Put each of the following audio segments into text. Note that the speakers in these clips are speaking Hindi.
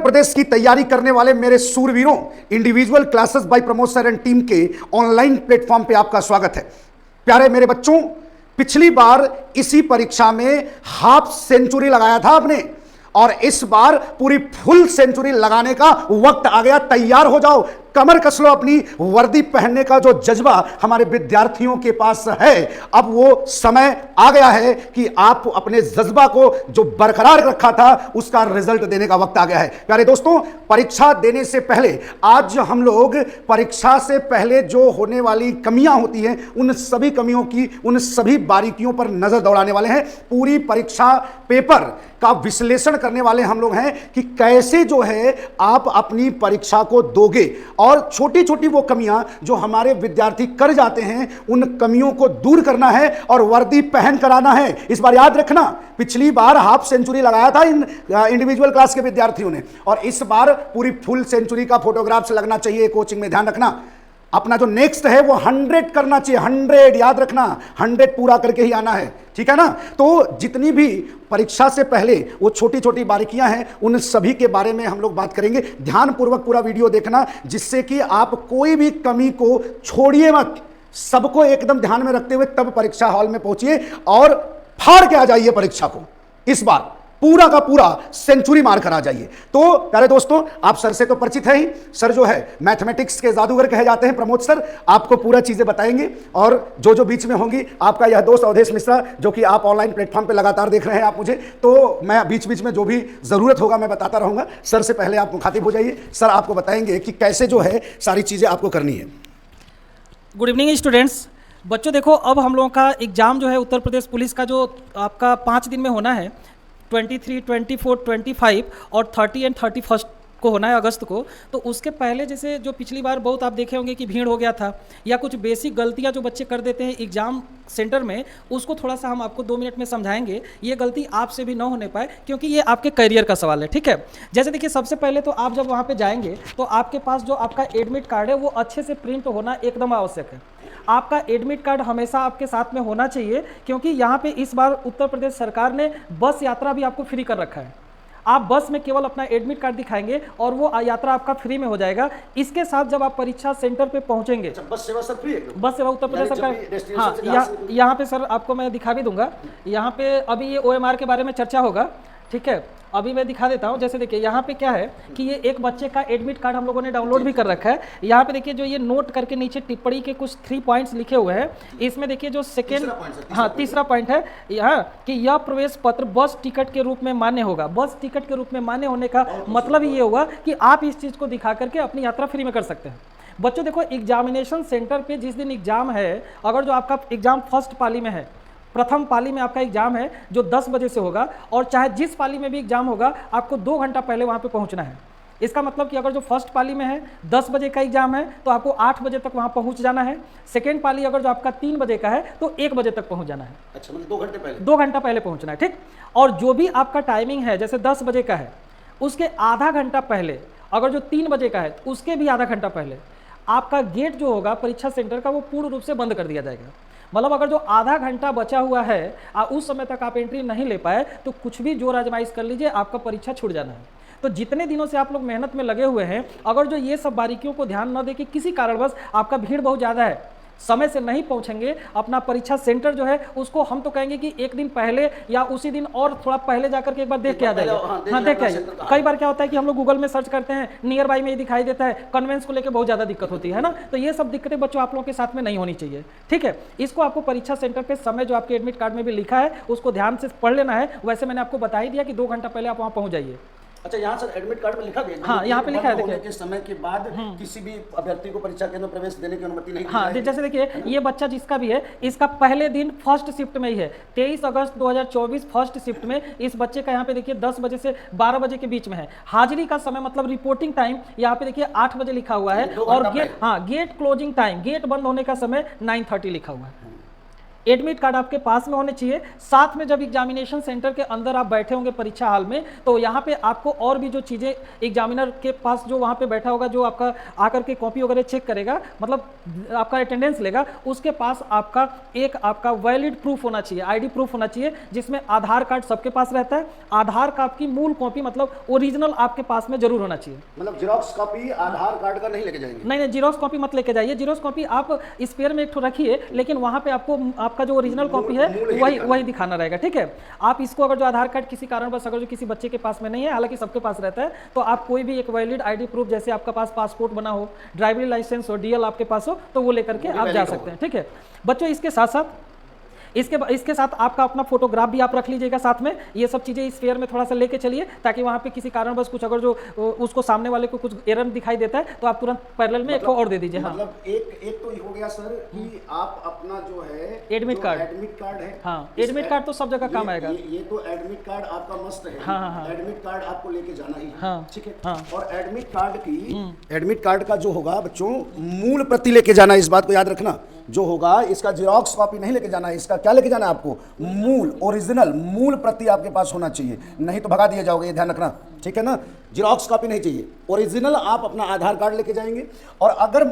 प्रदेश की तैयारी करने वाले मेरे सूरवीरों, individual classes by Pramod sir and team के ऑनलाइन प्लेटफॉर्म पे आपका स्वागत है। प्यारे मेरे बच्चों, पिछली बार इसी परीक्षा में हाफ सेंचुरी लगाया था आपने, और इस बार पूरी फुल सेंचुरी लगाने का वक्त आ गया। तैयार हो जाओ, कमर कस लो। अपनी वर्दी पहनने का जो जज्बा हमारे विद्यार्थियों के पास है, अब वो समय आ गया है कि आप अपने जज्बा को जो बरकरार रखा था उसका रिजल्ट देने का वक्त आ गया है। प्यारे दोस्तों, परीक्षा देने से पहले आज हम लोग परीक्षा से पहले जो होने वाली कमियां होती हैं, उन सभी कमियों की, उन सभी बारीकियों पर नजर दौड़ाने वाले हैं। पूरी परीक्षा पेपर का विश्लेषण करने वाले हम लोग हैं कि कैसे जो है आप अपनी परीक्षा को दोगे, और छोटी छोटी वो कमियां जो हमारे विद्यार्थी कर जाते हैं, उन कमियों को दूर करना है और वर्दी पहन कर आना है। इस बार याद रखना, पिछली बार हाफ सेंचुरी लगाया था इन इंडिविजुअल क्लास के विद्यार्थियों ने, और इस बार पूरी फुल सेंचुरी का फोटोग्राफ्स लगना चाहिए कोचिंग में। ध्यान रखना, अपना जो नेक्स्ट है वो 100 करना चाहिए। 100 याद रखना, 100 पूरा करके ही आना है, ठीक है ना। तो जितनी भी परीक्षा से पहले वो छोटी छोटी बारीकियां हैं, उन सभी के बारे में हम लोग बात करेंगे। ध्यानपूर्वक पूरा वीडियो देखना, जिससे कि आप कोई भी कमी को छोड़िए मत। सबको एकदम ध्यान में रखते हुए तब परीक्षा हॉल में पहुंचिए और फाड़ के आ जाइए परीक्षा को। इस बार पूरा का पूरा सेंचुरी मार कर आ जाइए। तो प्यारे दोस्तों, आप सर से तो परिचित है ही। सर जो है मैथमेटिक्स के जादूगर कहे जाते हैं, प्रमोद सर आपको पूरा चीजें बताएंगे। और जो बीच में होंगी, आपका यह दोस्त अवधेश मिश्रा, जो कि आप ऑनलाइन प्लेटफॉर्म पे लगातार देख रहे हैं आप मुझे, तो मैं बीच बीच में जो भी जरूरत होगा मैं बताता रहूंगा। सर से पहले आप मुखातिब हो जाइए। सर आपको बताएंगे कि कैसे जो है सारी चीजें आपको करनी है। Good evening students. बच्चों देखो, अब हम लोगों का एग्जाम जो है उत्तर प्रदेश पुलिस का जो आपका 5 दिन में होना है, 23, 24, 25 और 30 एंड 31 को होना है अगस्त को। तो उसके पहले जैसे जो पिछली बार बहुत आप देखे होंगे कि भीड़ हो गया था, या कुछ बेसिक गलतियां जो बच्चे कर देते हैं एग्जाम सेंटर में, उसको थोड़ा सा हम आपको 2 मिनट में समझाएंगे। ये गलती आपसे भी ना होने पाए, क्योंकि ये आपके करियर का सवाल है, ठीक है। जैसे देखिए, सबसे पहले तो आप जब वहाँ पर जाएंगे तो आपके पास जो आपका एडमिट कार्ड है वो अच्छे से प्रिंट होना एकदम आवश्यक है। आपका एडमिट कार्ड हमेशा आपके साथ में होना चाहिए, क्योंकि यहाँ पे इस बार उत्तर प्रदेश सरकार ने बस यात्रा भी आपको फ्री कर रखा है। आप बस में केवल अपना एडमिट कार्ड दिखाएंगे और वो यात्रा आपका फ्री में हो जाएगा। इसके साथ जब आप परीक्षा सेंटर पे पहुंचेंगे, बस सेवा सर फ्री है? बस सेवा उत्तर प्रदेश सरकार, हाँ, यहाँ पे सर आपको मैं दिखा भी दूंगा। यहाँ पे अभी ये OMR के बारे में चर्चा होगा, ठीक है। अभी मैं दिखा देता हूँ। जैसे देखिए, यहाँ पे क्या है कि ये एक बच्चे का एडमिट कार्ड हम लोगों ने डाउनलोड भी कर रखा है। यहाँ पे देखिए, जो ये नोट करके नीचे टिप्पणी के कुछ 3 पॉइंट्स लिखे हुए हैं। इसमें देखिए जो सेकेंड, हाँ, तीसरा पॉइंट है यहाँ कि यह प्रवेश पत्र बस टिकट के रूप में मान्य होगा। बस टिकट के रूप में मान्य होने का मतलब ये होगा कि आप इस चीज़ को दिखा करके अपनी यात्रा फ्री में कर सकते हैं। बच्चों देखो, एग्जामिनेशन सेंटर पर जिस दिन एग्जाम है, अगर जो आपका एग्जाम फर्स्ट पाली में है, प्रथम पाली में आपका एग्जाम है जो 10 बजे से होगा, और चाहे जिस पाली में भी एग्जाम होगा, आपको 2 घंटा पहले वहाँ पे पहुँचना है। इसका मतलब कि अगर जो फर्स्ट पाली में है 10 बजे का एग्जाम है, तो आपको 8 बजे तक वहाँ पहुँच जाना है। सेकेंड पाली अगर जो आपका 3 बजे का है, तो 1 बजे तक पहुँच जाना है। अच्छा, मतलब 2 घंटे पहले, 2 घंटा पहले पहुँचना है, ठीक। और जो भी आपका टाइमिंग है, जैसे 10 बजे का है, उसके आधा घंटा पहले, अगर जो 3 बजे का है उसके भी आधा घंटा पहले आपका गेट जो होगा परीक्षा सेंटर का, वो पूर्ण रूप से बंद कर दिया जाएगा। मतलब अगर जो आधा घंटा बचा हुआ है, उस समय तक आप एंट्री नहीं ले पाए, तो कुछ भी जोर आजमाइश कर लीजिए, आपका परीक्षा छूट जाना है। तो जितने दिनों से आप लोग मेहनत में लगे हुए हैं, अगर जो ये सब बारीकियों को ध्यान न दे कि किसी कारणवश आपका भीड़ बहुत ज़्यादा है, समय से नहीं पहुंचेंगे, अपना परीक्षा सेंटर जो है उसको हम तो कहेंगे कि एक दिन पहले या उसी दिन और थोड़ा पहले जाकर के एक बार देख के आ जाइए। हाँ, देख के आइए। कई बार क्या होता है कि हम लोग गूगल में सर्च करते हैं, नियर बाई में ही दिखाई देता है, कन्वेंस को लेकर बहुत ज़्यादा दिक्कत होती है ना। तो ये सब दिक्कतें बच्चों आप लोगों के साथ में नहीं होनी चाहिए, ठीक है। इसको आपको परीक्षा सेंटर पे समय जो आपके एडमिट कार्ड में भी लिखा है उसको ध्यान से पढ़ लेना है। वैसे मैंने आपको बता ही दिया कि 2 घंटा पहले आप वहाँ पहुँच जाइए। अच्छा, यहाँ सर एडमिट कार्ड में लिखा गया, हाँ, यहाँ पे लिखा है, देखिए, के समय के बाद किसी भी अभ्यर्थी को परीक्षा केंद्र में प्रवेश देने की अनुमति नहीं। हाँ, जैसे देखिए, ये बच्चा जिसका भी है, इसका पहले दिन फर्स्ट शिफ्ट में ही है, 23 अगस्त 2024 फर्स्ट शिफ्ट में इस बच्चे का यहाँ पे देखिए 10 बजे से 12 बजे के बीच में है। हाजिरी का समय मतलब रिपोर्टिंग टाइम यहाँ पे देखिए 8 बजे लिखा हुआ है, और गेट, हाँ, गेट क्लोजिंग टाइम, गेट बंद होने का समय 9:30 लिखा हुआ है। एडमिट कार्ड आपके पास में होने चाहिए। साथ में जब एग्जामिनेशन सेंटर के अंदर आप बैठे होंगे परीक्षा हाल में, तो यहाँ पे आपको और भी जो चीज़ें एग्जामिनर के पास जो वहाँ पे बैठा होगा, जो आपका आकर के कॉपी वगैरह चेक करेगा, मतलब आपका अटेंडेंस लेगा, उसके पास आपका वैलिड प्रूफ होना चाहिए, आईडी प्रूफ होना चाहिए, जिसमें आधार कार्ड सबके पास रहता है। आधार कार्ड की मूल कॉपी मतलब ओरिजिनल आपके पास में जरूर होना चाहिए। मतलब जेरॉक्स कॉपी आधार कार्ड का नहीं लेके जाएंगे? नहीं, जीरोक्स कॉपी मत लेके जाइए। जीरोक्स कॉपी आप स्पेयर में एक ठो रखिए, लेकिन वहाँ पे आपको आपका जो ओरिजिनल कॉपी है वही दिखाना रहेगा, ठीक है। आप इसको अगर जो आधार कार्ड किसी कारणवश अगर जो किसी बच्चे के पास में नहीं है, हालांकि सबके पास रहता है, तो आप कोई भी एक वैलिड आईडी प्रूफ, जैसे आपका पास पासपोर्ट बना हो, ड्राइविंग लाइसेंस हो, डीएल आपके पास हो, तो वो लेकर के आप जा सकते हैं, ठीक है बच्चों। इसके साथ आपका अपना फोटोग्राफ भी आप रख लीजिएगा साथ में। ये सब चीज़ें इस फेयर में थोड़ा सा लेके चलिए, ताकि वहाँ पे किसी कारणवश कुछ अगर जो उसको सामने वाले को कुछ एरर दिखाई देता है, तो आप तुरंत पैरेलल में एक और दे दीजिए। हाँ, मतलब एक तो हो गया सर कि आप अपना जो है एडमिट कार्ड है। हाँ, एडमिट कार्ड तो सब जगह काम आएगा। ये तो एडमिट कार्ड आपका मस्त है। हाँ। एडमिट कार्ड आपको लेके जाना ही, हाँ, ठीक है। हाँ। और एडमिट कार्ड का जो होगा बच्चों, मूल प्रति लेके जाना, इस बात को याद रखना। जो होगा इसका जेरॉक्स कॉपी नहीं लेके जाना है, इसका क्या लेके जाना है आपको? मूल, ओरिजिनल मूल प्रति आपके पास होना चाहिए, नहीं तो भगा दिया जाओगे, ये ध्यान रखना, ठीक है ना। जेरॉक्स कॉपी नहीं चाहिए, ओरिजिनल आप अपना आधार कार्ड लेके जाएंगे। और अगर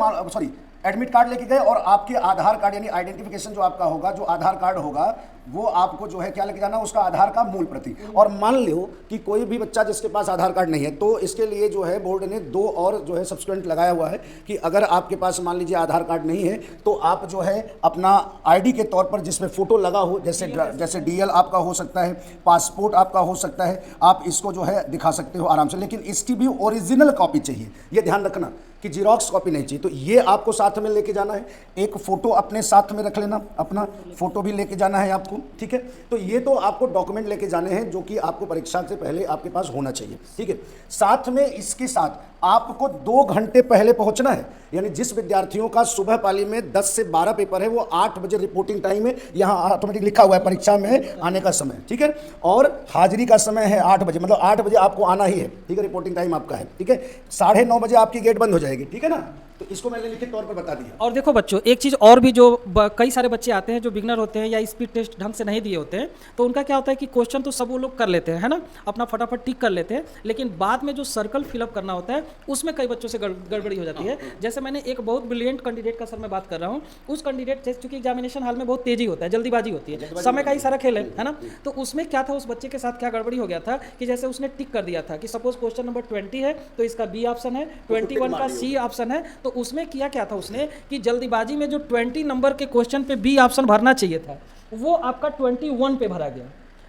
एडमिट कार्ड लेके गए और आपके आधार कार्ड यानी आइडेंटिफिकेशन जो आपका होगा, जो आधार कार्ड होगा, वो आपको जो है क्या लेके जाना, उसका आधार का मूल प्रति। और मान लो कि कोई भी बच्चा जिसके पास आधार कार्ड नहीं है, तो इसके लिए जो है बोर्ड ने 2 और जो है सब्सिक्वेंट लगाया हुआ है कि अगर आपके पास मान लीजिए आधार कार्ड नहीं है, तो आप जो है अपना आईडी के तौर पर जिसमें फोटो लगा हो, जैसे डीएल आपका हो सकता है, पासपोर्ट आपका हो सकता है, आप इसको जो है दिखा सकते हो आराम से, लेकिन इसकी भी ओरिजिनल कॉपी चाहिए। ये ध्यान रखना कि जेरॉक्स कॉपी नहीं चाहिए। तो ये आपको साथ में लेके जाना है। एक फोटो अपने साथ में रख लेना, अपना फोटो भी लेके जाना है आपको, ठीक है। तो ये तो आपको डॉक्यूमेंट लेके जाने हैं जो कि आपको परीक्षा से पहले आपके पास होना चाहिए, ठीक है। साथ में इसके साथ आपको 2 घंटे पहले पहुंचना है, यानी जिस विद्यार्थियों का सुबह पाली में 10 से 12 पेपर है, वो 8 बजे रिपोर्टिंग टाइम है, यहाँ ऑटोमेटिक लिखा हुआ है परीक्षा में आने का समय, ठीक है। और हाजिरी का समय है 8 बजे, मतलब 8 बजे आपको आना ही है, ठीक है। रिपोर्टिंग टाइम आपका है, ठीक है। 9:30 बजे आपकी गेट बंद हो जाएगी, ठीक है ना। तो इसको मैंने लिखित तौर पर बता दिया। और देखो बच्चों, एक चीज़ और भी, जो कई सारे बच्चे आते हैं जो बिगनर होते हैं या स्पीड टेस्ट ढंग से नहीं दिए होते हैं, तो उनका क्या होता है कि क्वेश्चन तो सब वो लोग कर लेते हैं, है ना, अपना फटाफट टिक कर लेते हैं, लेकिन बाद में जो सर्कल फिलअप करना होता है, उसमें कई बच्चों से गड़बड़ी हो जाती है। जैसे मैंने एक बहुत ब्रिलियंट कैंडिडेट का सर मैं बात कर रहा हूँ, उस कैंडिडेट से, चूंकि एग्जामिनेशन हाल में बहुत तेजी होता है, जल्दीबाजी होती है, समय का ही सारा खेल है ना। तो उसमें क्या था, उस बच्चे के साथ क्या गड़बड़ी हो गया था कि जैसे उसने टिक कर दिया था कि सपोज क्वेश्चन नंबर 20 है, तो इसका बी ऑप्शन है, 21 का सी ऑप्शन है। तो उसमें क्या था उसने कि जल्दीबाजी में जो 20 नंबर के क्वेश्चन पे बी ऑप्शन भरना चाहिए था, वो आपका 21 पे भरा गया।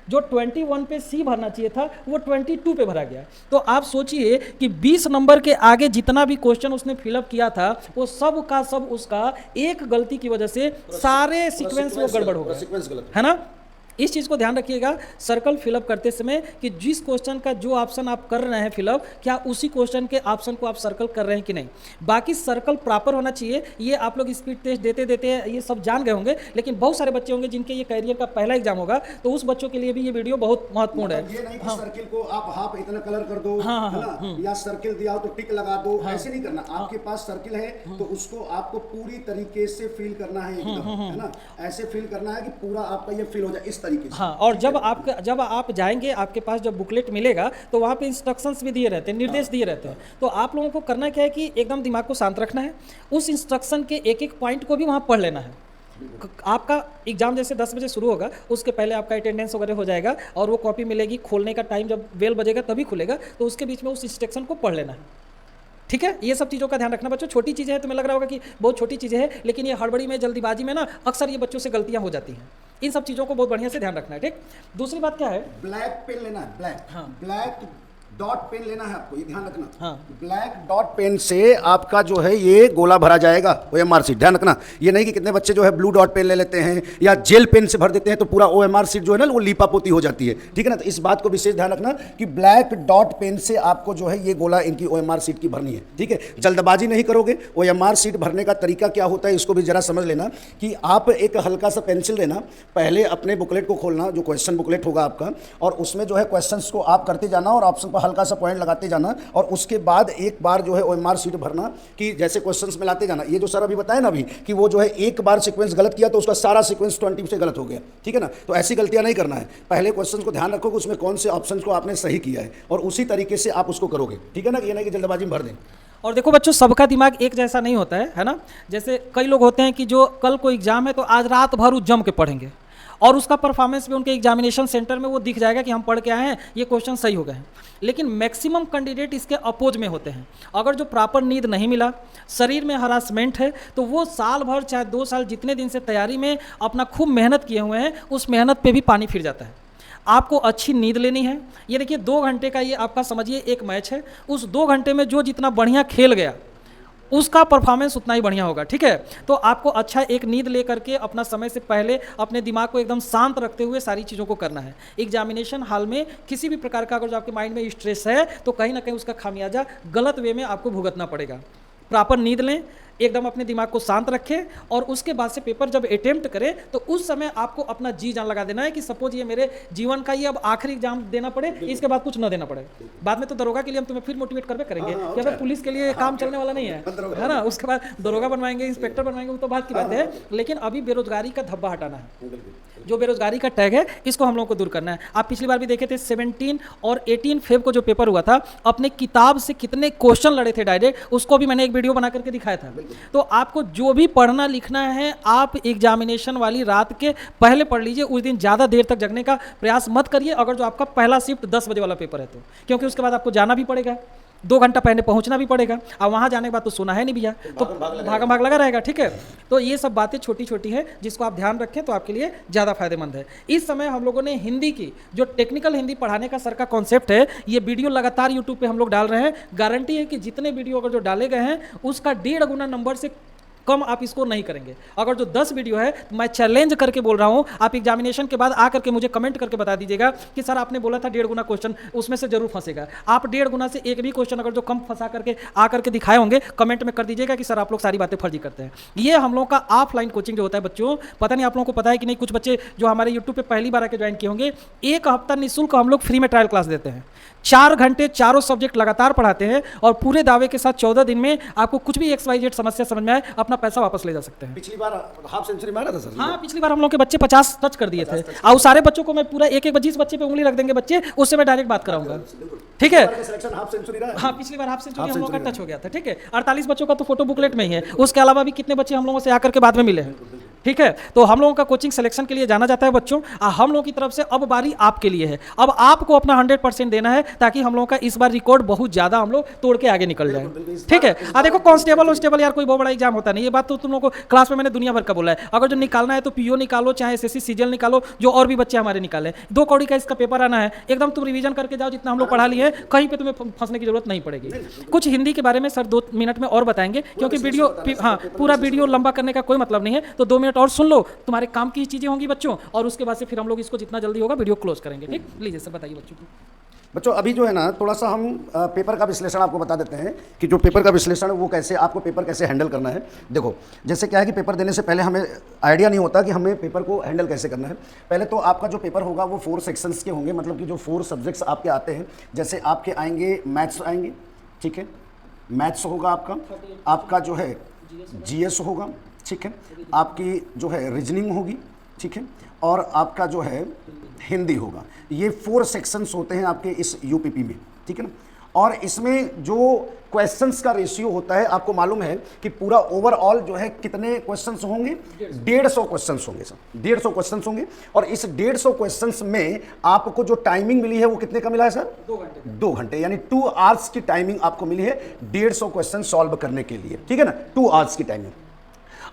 जो 21 पे सी भरना चाहिए था, वो 22 पे भरा गया। तो आप सोचिए कि 20 नंबर के आगे जितना भी क्वेश्चन उसने फिलअप किया था, वो सब का सब उसका एक गलती की वजह से सारे सीक्वेंस वो गड़बड़ हो गए, है ना। इस चीज़ को ध्यान रखिएगा सर्कल फिलअप करते समय कि जिस क्वेश्चन का जो ऑप्शन आप कर रहे हैं फिलअप, क्या उसी क्वेश्चन के ऑप्शन को आप सर्कल कर रहे हैं कि नहीं। बाकी सर्कल प्रॉपर होना चाहिए। ये आप लोग स्पीड टेस्ट देते ये सब जान गए होंगे, लेकिन बहुत सारे बच्चे होंगे जिनके ये कैरियर का पहला एग्जाम होगा, तो उस बच्चों के लिए भी ये वीडियो बहुत महत्वपूर्ण है। ये नहीं कि सर्किल को आप हाफ इतना कलर कर दो, है ना, या सर्किल दिया हो तो टिक लगा दो, ऐसे नहीं करना। आपके पास सर्किल है तो उसको आपको पूरी तरीके से फील करना है, है ना, ऐसे फील करना है कि पूरा आपका ये फील हो जाए इस तरीके से। हाँ, और जब आप जाएंगे, आपके पास जब बुकलेट मिलेगा, तो वहाँ पे इंस्ट्रक्शंस भी दिए रहते हैं, निर्देश दिए रहते हैं। तो आप लोगों को करना क्या है कि एकदम दिमाग को शांत रखना है, उस इंस्ट्रक्शन के एक एक पॉइंट को भी वहाँ पढ़ लेना है। आपका एग्जाम जैसे 10 बजे शुरू होगा, उसके पहले आपका अटेंडेंस वगैरह हो जाएगा, और वो कॉपी मिलेगी, खोलने का टाइम जब बेल बजेगा तभी खुलेगा, तो उसके बीच में उस इंस्ट्रक्शन को पढ़ लेना है, ठीक है। ये सब चीज़ों का ध्यान रखना बच्चों। छोटी चीज़ें हैं, तुम्हें लग रहा होगा कि बहुत छोटी चीज़ें हैं, लेकिन ये हड़बड़ी में, जल्दीबाजी में ना अक्सर ये बच्चों से गलतियां हो जाती हैं। इन सब चीज़ों को बहुत बढ़िया से ध्यान रखना है, ठीक। दूसरी बात क्या है, ब्लैक पेन लेना है, ब्लैक, हाँ, ब्लैक डॉट पेन लेना है आपको, ये ध्यान रखना। हाँ, ब्लैक डॉट पेन से आपका जो है ये गोला भरा जाएगा ओएमआर शीट, ध्यान रखना। ये नहीं कि कितने बच्चे जो है ब्लू डॉट पेन ले लेते हैं या जेल पेन से भर देते हैं, तो पूरा ओएमआर शीट जो है ना वो लीपापोती हो जाती है, ठीक है ना। तो इस बात को विशेष ध्यान रखना कि ब्लैक डॉट पेन से आपको जो है ये गोला इनकी ओएमआर शीट की भरनी है, ठीक है। जल्दबाजी नहीं करोगे। ओएमआर शीट भरने का तरीका क्या होता है, इसको भी जरा समझ लेना कि आप एक हल्का सा पेंसिल लेना, पहले अपने बुकलेट को खोलना, जो क्वेश्चन बुकलेट होगा आपका, और उसमें जो है क्वेश्चंस को आप करते जाना और ऑप्शन पर हल्का सा पॉइंट लगाते जाना और उसके बाद एक बार जो है OMR शीट भरना कि जैसे क्वेश्चंस में लाते जाना। ये जो सर अभी बताया ना अभी कि वो जो है एक बार सीक्वेंस गलत किया तो उसका सारा सीक्वेंस 20 से गलत हो गया, ठीक है ना। तो ऐसी गलतियां नहीं करना है, पहले क्वेश्चन को ध्यान रखो कि उसमें कौन से ऑप्शन को आपने सही किया है और उसी तरीके से आप उसको करोगे, ठीक है ना। ये नहीं कि जल्दबाजी में भर दें। और देखो बच्चों, सबका दिमाग एक जैसा नहीं होता है ना। जैसे कई लोग होते हैं कि जो कल को एग्जाम है तो आज रात भर जम के पढ़ेंगे और उसका परफॉर्मेंस भी उनके एग्जामिनेशन सेंटर में वो दिख जाएगा कि हम पढ़ के आए हैं, ये क्वेश्चन सही हो गए हैं। लेकिन मैक्सिमम कैंडिडेट इसके अपोज में होते हैं। अगर जो प्रॉपर नींद नहीं मिला, शरीर में हरासमेंट है, तो वो साल भर चाहे 2 साल जितने दिन से तैयारी में अपना खूब मेहनत किए हुए हैं, उस मेहनत पे भी पानी फिर जाता है। आपको अच्छी नींद लेनी है। ये देखिए 2 घंटे का ये आपका समझिए एक मैच है, उस 2 घंटे में जो जितना बढ़िया खेल गया उसका परफॉर्मेंस उतना ही बढ़िया होगा, ठीक है। तो आपको अच्छा एक नींद ले करके अपना समय से पहले अपने दिमाग को एकदम शांत रखते हुए सारी चीज़ों को करना है। एग्जामिनेशन हॉल में किसी भी प्रकार का अगर जो आपके माइंड में स्ट्रेस है तो कहीं ना कहीं उसका खामियाजा गलत वे में आपको भुगतना पड़ेगा। प्रॉपर नींद लें, एकदम अपने दिमाग को शांत रखें और उसके बाद से पेपर जब अटेम्प्ट करें तो उस समय आपको अपना जी जान लगा देना है कि सपोज ये मेरे जीवन का ये अब आखिरी एग्जाम देना पड़े, इसके बाद कुछ न देना पड़े। बाद में तो दरोगा के लिए हम तुम्हें फिर मोटिवेट करके करेंगे कि अगर पुलिस के लिए काम चलने वाला नहीं है ना, उसके बाद दरोगा बनवाएंगे, इंस्पेक्टर बनवाएंगे, वो तो बात की बात है। लेकिन अभी बेरोजगारी का धब्बा हटाना है, जो बेरोजगारी का टैग है इसको हम लोग को दूर करना है। आप पिछली बार भी देखे थे 17 और 18 फेब को जो पेपर हुआ था, अपने किताब से कितने क्वेश्चन लड़े थे डायरेक्ट, उसको भी मैंने एक वीडियो बना करके दिखाया था। तो आपको जो भी पढ़ना लिखना है आप एग्जामिनेशन वाली रात के पहले पढ़ लीजिए, उस दिन ज़्यादा देर तक जगने का प्रयास मत करिए। अगर जो आपका पहला शिफ्ट 10 बजे वाला पेपर है तो, क्योंकि उसके बाद आपको जाना भी पड़ेगा, 2 घंटा पहले पहुंचना भी पड़ेगा, और वहां जाने के बाद तो सोना है नहीं भैया, तो भागा भाग लगा रहेगा, ठीक है। तो ये सब बातें छोटी छोटी हैं जिसको आप ध्यान रखें तो आपके लिए ज़्यादा फायदेमंद है। इस समय हम लोगों ने हिंदी की जो टेक्निकल हिंदी पढ़ाने का सर का कॉन्सेप्ट है, ये वीडियो लगातार यूट्यूब पे हम लोग डाल रहे हैं। गारंटी है कि जितने वीडियो अगर जो डाले गए हैं उसका 1.5 गुना नंबर से कम आप इसको नहीं करेंगे। अगर जो 10 वीडियो है तो मैं चैलेंज करके बोल रहा हूं, आप एग्जामिनेशन के बाद आकर के मुझे कमेंट करके बता दीजिएगा कि सर आपने बोला था 1.5 गुना क्वेश्चन, उसमें से जरूर फंसेगा। आप 1.5 गुना से एक भी क्वेश्चन अगर जो कम फंसा करके आकर के दिखाए होंगे, कमेंट में कर दीजिएगा कि सर आप लोग सारी बातें फर्जी करते हैं। ये हम लोग का ऑफलाइन कोचिंग जो होता है बच्चों, पता नहीं आप लोगों को पता है कि नहीं, कुछ बच्चे जो हमारे यूट्यूब पे पहली बार आके ज्वाइन किए होंगे, 1 हफ्ता निःशुल्क हम लोग फ्री में ट्रायल क्लास देते हैं। 4 घंटे चारों सब्जेक्ट लगातार पढ़ाते हैं और पूरे दावे के साथ 14 दिन में आपको कुछ भी XYZ समस्या समझ में आए, अपना पैसा वापस ले जा सकते हैं। पिछली बार हाफ सेंचुरी मारा था सर। हाँ, पिछली बार हम लोग के बच्चे 50 टच कर दिए थे, और सारे बच्चों को मैं पूरा एक 20 बच्चे पे उंगली रख देंगे बच्चे, उससे मैं डायरेक्ट बात कराऊंगा, ठीक है। हाफ सेंचुरी रहा है। हाँ, पिछली बार हाफ सेंचुरी हम लोग का टच हो गया था, ठीक है। 48 बच्चों का तो फोटो बुकलेट में ही है, उसके अलावा भी कितने बच्चे हम लोगों से आकर के बाद में मिले हैं, ठीक है। तो हम लोगों का कोचिंग सिलेक्शन के लिए जाना जाता है बच्चों, हम लोगों की तरफ से अब बारी आपके लिए है। अब आपको अपना 100% देना है ताकि हम लोगों का इस बार रिकॉर्ड बहुत ज्यादा हम लोग तोड़ के आगे निकल जाए, ठीक है। देखो कांस्टेबल यार कोई बहुत बड़ा एग्जाम होता नहीं, ये बात तो तुम लोगों को क्लास में मैंने दुनिया भर का बोला है। अगर जो निकालना है तो PO निकालो, चाहे SSC CGL निकालो, जो और भी बच्चे हमारे निकाले। 2 कौड़ी का इसका पेपर आना है, एकदम तुम रिवीजन करके जाओ, जितना हम लोग पढ़ा लिए कहीं पे तुम्हें फंसने की जरूरत नहीं पड़ेगी। कुछ हिंदी के बारे में सर 2 मिनट में और बताएंगे, क्योंकि वीडियो, हाँ, पूरा वीडियो लंबा करने का कोई मतलब नहीं है, तो 2 मिनट और सुन लो, तुम्हारे काम की चीजें होंगी बच्चों, और उसके बाद से फिर हम लोग इसको जितना जल्दी होगा वीडियो क्लोज करेंगे, ठीक। लीजिए सर बताइए बच्चों। अभी जो है ना थोड़ा सा हम पेपर का विश्लेषण आपको बता देते हैं कि जो पेपर का विश्लेषण है वो कैसे, आपको पेपर कैसे हैंडल करना है। देखो जैसे क्या है कि पेपर देने से पहले हमें आइडिया नहीं होता कि हमें पेपर को हैंडल कैसे करना है। पहले तो आपका जो पेपर होगा वो 4 सेक्शंस के होंगे, मतलब कि जो 4 सब्जेक्ट्स आपके आते हैं। जैसे आपके आएंगे मैथ्स आएंगे, ठीक है, मैथ्स होगा आपका जो है GS होगा, ठीक है, आपकी जो है रीजनिंग होगी, ठीक है, और आपका जो है हिंदी होगा। ये 4 सेक्शंस होते हैं आपके इस UPP में, ठीक है ना। और इसमें जो क्वेश्चंस का रेशियो होता है, आपको मालूम है कि पूरा ओवरऑल जो है कितने क्वेश्चंस होंगे, 150 क्वेश्चंस होंगे सर, 150 क्वेश्चंस होंगे। और इस 150 क्वेश्चंस में आपको जो टाइमिंग मिली है वो कितने का मिला है सर, 2 घंटे, यानी 2 आवर्स की टाइमिंग आपको मिली है 150 क्वेश्चन सॉल्व करने के लिए, ठीक है ना, 2 आवर्स की टाइमिंग।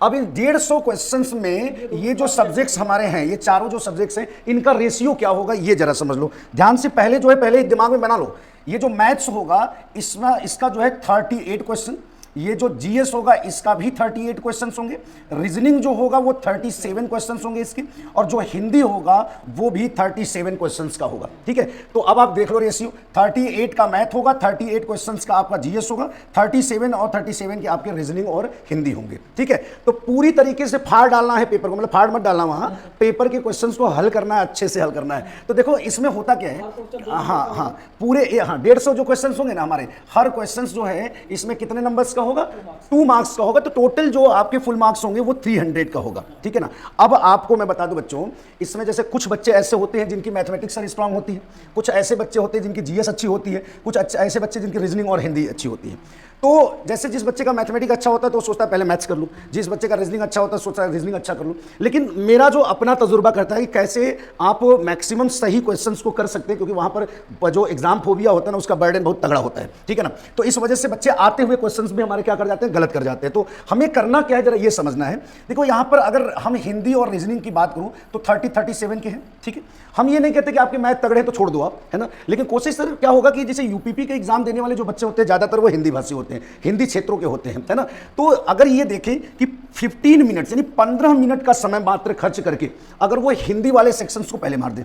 अब इन 150 क्वेश्चंस में ये जो सब्जेक्ट्स हमारे हैं, ये चारों जो सब्जेक्ट्स हैं, इनका रेशियो क्या होगा ये जरा समझ लो ध्यान से। पहले जो है पहले दिमाग में बना लो, ये जो मैथ्स होगा इसमें इसका जो है 38 क्वेश्चन, ये जो जीएस होगा इसका भी 38 क्वेश्चंस होंगे, रीजनिंग जो होगा वो 37 क्वेश्चंस होंगे इसके, और जो हिंदी होगा वो भी 37 क्वेश्चंस का होगा। ठीक है, तो अब आप देख लो रेशियो, 38 का मैथ होगा, 38 क्वेश्चंस का आपका जीएस होगा, 37 और 37 के आपके रीजनिंग और हिंदी होंगे। ठीक है, तो पूरी तरीके से फाड़ डालना है पेपर को, मतलब फाड़ मत डालना, वहां पेपर के क्वेश्चंस को हल करना है, अच्छे से हल करना है। तो देखो इसमें होता क्या है, हाँ पूरे 150 जो क्वेश्चंस होंगे ना हमारे, हर क्वेश्चंस जो है इसमें कितने नंबर्स का होगा, 2 मार्क्स का होगा, तो टोटल जो आपके फुल मार्क्स होंगे वो 300 का होगा। ठीक है ना। अब आपको मैं बता दूं बच्चों, इसमें जैसे कुछ बच्चे ऐसे होते हैं जिनकी मैथमेटिक्स स्ट्रांग होती है, कुछ ऐसे बच्चे होते हैं जिनकी जीएस अच्छी होती है, कुछ ऐसे बच्चे जिनकी रीजनिंग और हिंदी अच्छी होती है। तो जैसे जिस बच्चे का मैथमेटिक्स अच्छा होता है तो सोचता है पहले मैथ्स कर लूँ, जिस बच्चे का रीजनिंग अच्छा होता है सोचता है रीजनिंग अच्छा कर लूँ। लेकिन मेरा जो अपना तजुर्बा करता है कि कैसे आप मैक्सिमम सही क्वेश्चंस को कर सकते हैं, क्योंकि वहाँ पर जो एग्जाम फोबिया होता है ना उसका बर्डन बहुत तगड़ा होता है। ठीक है ना। तो इस वजह से बच्चे आते हुए क्वेश्चंस भी हमारे क्या कर जाते हैं, गलत कर जाते हैं। तो हमें करना क्या है जरा ये समझना है। देखो यहाँ पर अगर हम हिंदी और रीजनिंग की बात करूँ तो 37 के हैं। ठीक है, हम ये नहीं कहते कि आपके मैथ तगड़े तो छोड़ दो आप, है ना, लेकिन कोशिश सर क्या होगा कि जैसे यूपीपी के एग्जाम देने वाले जो बच्चे होते हैं ज्यादातर वो हिंदी भाषी होते हैं, हिंदी क्षेत्रों के होते हैं, है ना। तो अगर ये देखें कि 15 मिनट यानी 15 मिनट का समय मात्र खर्च करके अगर वो हिंदी वाले सेक्शंस को पहले मार दे,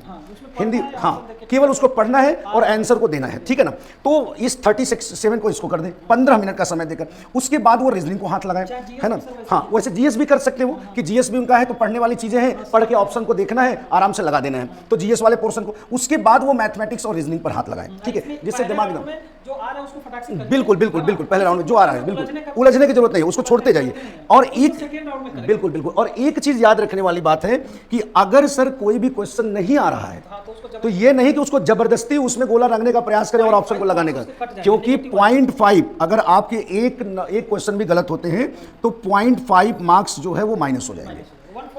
हिंदी, हाँ केवल उसको पढ़ना है और आंसर को देना है। ठीक है ना। तो इस 37 को इसको कर दे 15 मिनट का समय देकर, उसके बाद वो रीजनिंग को हाथ लगाए, है ना। हाँ वैसे जीएस भी कर सकते हो कि जीएस भी उनका है तो पढ़ने वाली चीजें हैं, पढ़ के ऑप्शन को देखना है, आराम से लगा देना है, तो जीएस वाले पोर्शन को, उसके बाद वो मैथमेटिक्स और रीजनिंग पर हाथ लगाए। ठीक है, जिससे दिमाग एकदम जो आ रहा है उसको फटाक से बिल्कुल बिल्कुल बिल्कुल पहले राउंड में जो आ रहा है बिल्कुल उलझने की जरूरत नहीं है, उसको छोड़ते जाइए। और एक बिल्कुल बिल्कुल और एक चीज याद रखने वाली बात है कि अगर सर कोई भी क्वेश्चन नहीं आ रहा है तो ये नहीं कि उसको जबरदस्ती उसमें गोला रंगने का प्रयास करें और ऑप्शन को लगाने का, क्योंकि 0.5 अगर आपके एक क्वेश्चन भी गलत होते हैं तो 0.5 मार्क्स जो है वो माइनस हो जाएंगे।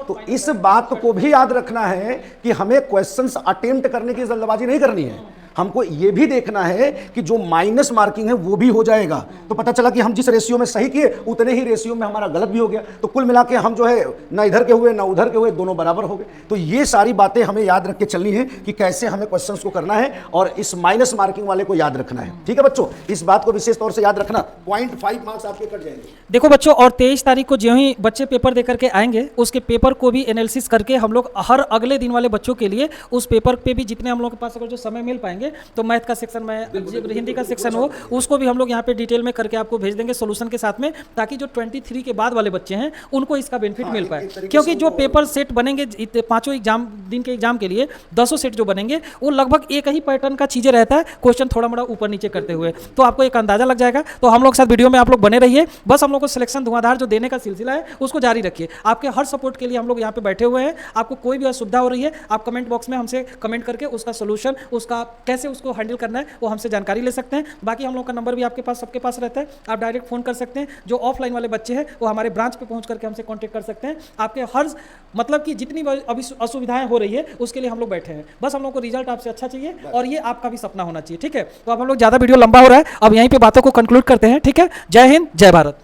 तो इस बात को भी याद रखना है कि हमें क्वेश्चंस अटेम्प्ट करने की जल्दबाजी नहीं करनी है, हमको ये भी देखना है कि जो माइनस मार्किंग है वो भी हो जाएगा। तो पता चला कि हम जिस रेशियो में सही किए उतने ही रेशियो में हमारा गलत भी हो गया, तो कुल मिला के हम जो है ना इधर के हुए ना उधर के हुए, दोनों बराबर हो गए। तो ये सारी बातें हमें याद रख के चलनी है कि कैसे हमें क्वेश्चंस को करना है और इस माइनस मार्किंग वाले को याद रखना है। ठीक है बच्चों, इस बात को विशेष तौर से याद रखना, 0.5 मार्क्स आपके कट जाएंगे। देखो बच्चों, और 23 तारीख को जो ही बच्चे पेपर दे करके आएंगे उसके पेपर को भी एनालिसिस करके हम लोग हर अगले दिन वाले बच्चों के लिए उस पेपर पे भी जितने हम लोग के पास अगर जो समय मिल पाएंगे तो मैथ का सेक्शन में, हिंदी का सेक्शन हो उसको भी हम लोग यहाँ पे डिटेल में करके आपको भेज देंगे सोल्यूशन के साथ में, ताकि जो 23 के बाद वाले बच्चे हैं उनको इसका बेनिफिट मिल पाए। क्योंकि जो पेपर सेट बनेंगे पांचों एग्जाम दिन के एग्जाम के लिए 10 सेट जो बनेंगे वो लगभग एक ही पैटर्न का चीजें रहता है, क्वेश्चन थोड़ा मोड़ा ऊपर नीचे करते हुए, तो आपको एक अंदाजा लग जाएगा। तो हम लोग साथ वीडियो में आप लोग बने रहिए, बस हम लोग को सिलेक्शन धुआंधार जो देने का सिलसिला है उसको जारी रखिए। आपके हर सपोर्ट के लिए हम लोग यहाँ पे बैठे हुए हैं। आपको कोई भी असुविधा हो रही है आप कमेंट बॉक्स में हमसे कमेंट करके उसका सोल्यूशन, उसका कैसे उसको हैंडल करना है वो हमसे जानकारी ले सकते हैं। बाकी हम लोग का नंबर भी आपके पास सबके पास रहता है, आप डायरेक्ट फोन कर सकते हैं। जो ऑफलाइन वाले बच्चे हैं वो हमारे ब्रांच पे पहुंच करके हमसे कांटेक्ट कर सकते हैं। आपके हर मतलब कि जितनी अभी असुविधाएं हो रही है उसके लिए हम लोग बैठे हैं। बस हम लोग को रिजल्ट आपसे अच्छा चाहिए और ये आपका भी सपना होना चाहिए। ठीक है, तो अब हम लोग ज़्यादा वीडियो लंबा हो रहा है, अब यहीं पे बातों को कंक्लूड करते हैं। ठीक है, जय हिंद जय भारत।